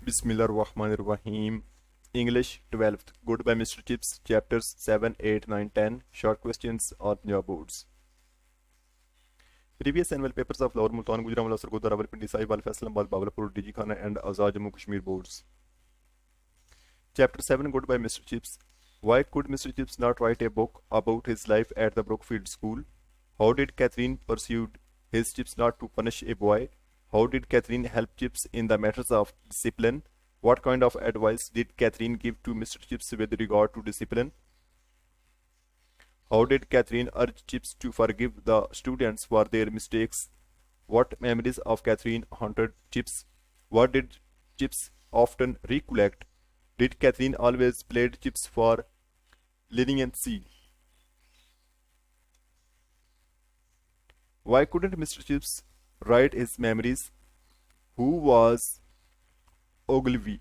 Bismillahirrahmanirrahim. English 12th. Goodbye Mr. Chips. Chapters 7, 8, 9, 10. Short questions on your boards. Previous annual papers of Lahore, Multan, Gujranwala, Sargodha, Rawalpindi, Sahiwal, Faisalabad, Bahawalpur, D.G.Khan and Azad Jammu Kashmir boards. Chapter 7. Goodbye Mr. Chips. Why could Mr. Chips not write a book about his life at the Brookfield school? How did Catherine pursue his Chips not to punish a boy? How did Catherine help Chips in the matters of discipline? What kind of advice did Catherine give to Mr. Chips with regard to discipline? How did Catherine urge Chips to forgive the students for their mistakes? What memories of Catherine haunted Chips? What did Chips often recollect? Did Catherine always plead Chips for leniency? Why couldn't Mr. Chips write his memories? Who was Ogilvy?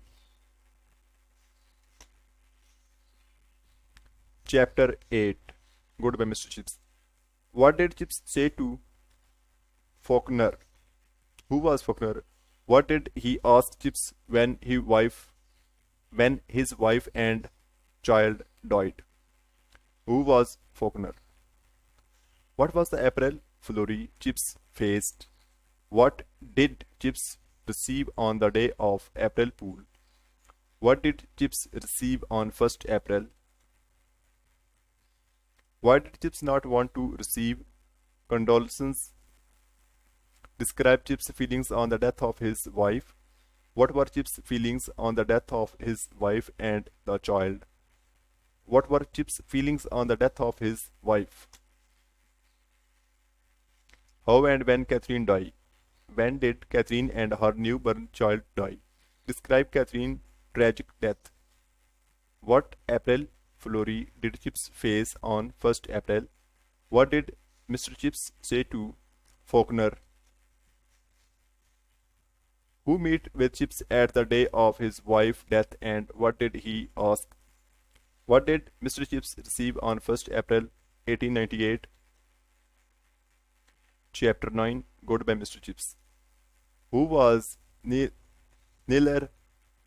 Chapter 8. Goodbye Mr. Chips. What did Chips say to Faulkner? Who was Faulkner? What did he ask Chips when his wife and child died? Who was Faulkner? What was the April flurry Chips faced? What did Chips receive on the day of April Fool? What did Chips receive on 1st April? Why did Chips not want to receive condolences? Describe Chips' feelings on the death of his wife. What were Chips' feelings on the death of his wife and the child? What were Chips' feelings on the death of his wife? How and when Catherine died? When did Catherine and her newborn child die? Describe Catherine's tragic death. What April flurry did Chips face on 1st April? What did Mr. Chips say to Faulkner? Who met with Chips at the day of his wife's death and what did he ask? What did Mr. Chips receive on 1st April 1898? Chapter 9. Goodbye Mr. Chips. Who was Niller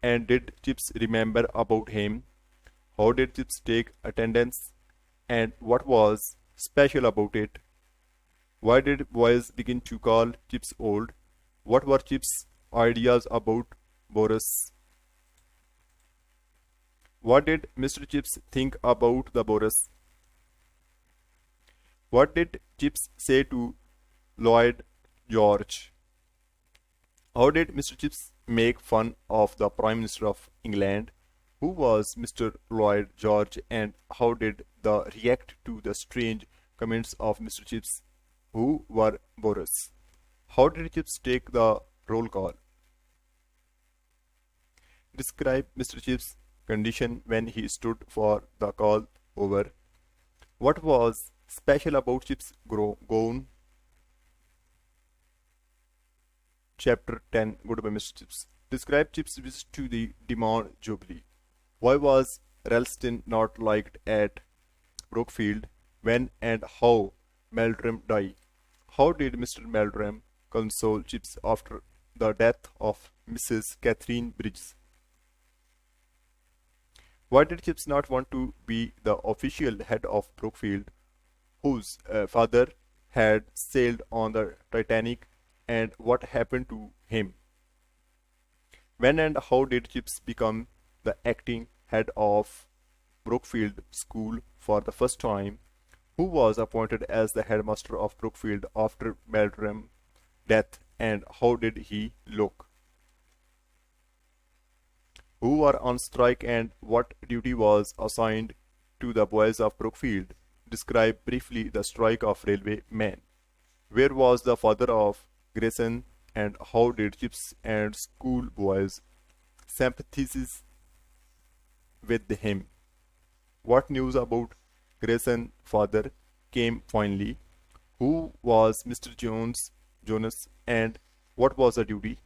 and did Chips remember about him? How did Chips take attendance and what was special about it? Why did boys begin to call Chips old? What were Chips' ideas about Boris? What did Mr. Chips think about the Boris? What did Chips say to Lloyd George? How did Mr. Chips make fun of the Prime Minister of England? Who was Mr. Lloyd George and how did they react to the strange comments of Mr. Chips? Who were Boris? How did Chips take the roll call? Describe Mr. Chips' condition when he stood for the call over. What was special about Chips' gown? Chapter 10. Goodbye Mr. Chips. Describe Chips' visit to the Demon Jubilee. Why was Ralston not liked at Brookfield? When and how Meldrum died? How did Mr. Meldrum console Chips after the death of Mrs. Catherine Bridges? Why did Chips not want to be the official head of Brookfield, whose father had sailed on the Titanic, and what happened to him? When and how did Chips become the acting head of Brookfield School for the first time? Who was appointed as the headmaster of Brookfield after Meldrum's death and how did he look? Who were on strike and what duty was assigned to the boys of Brookfield? Describe briefly the strike of railway men. Where was the father of Grayson and how did Chips and school boys sympathize with him? What news about Grayson's father came finally? Who was Mr. Jonas and what was the duty?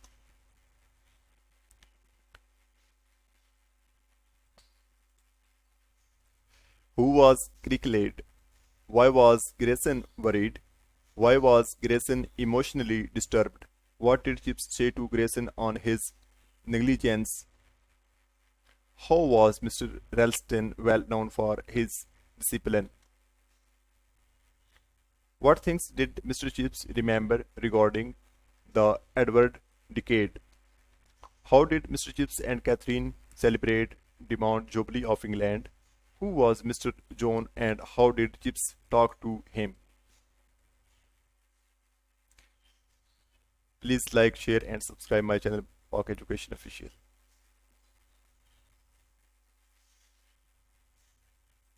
Who was Cricklead? Why was Grayson worried? Why was Grayson emotionally disturbed? What did Chips say to Grayson on his negligence? How was Mr. Ralston well known for his discipline? What things did Mr. Chips remember regarding the Edward decade? How did Mr. Chips and Catherine celebrate the Mount Jubilee of England? Who was Mr. John and how did Chips talk to him? Please like, share and subscribe my channel Park Education Official.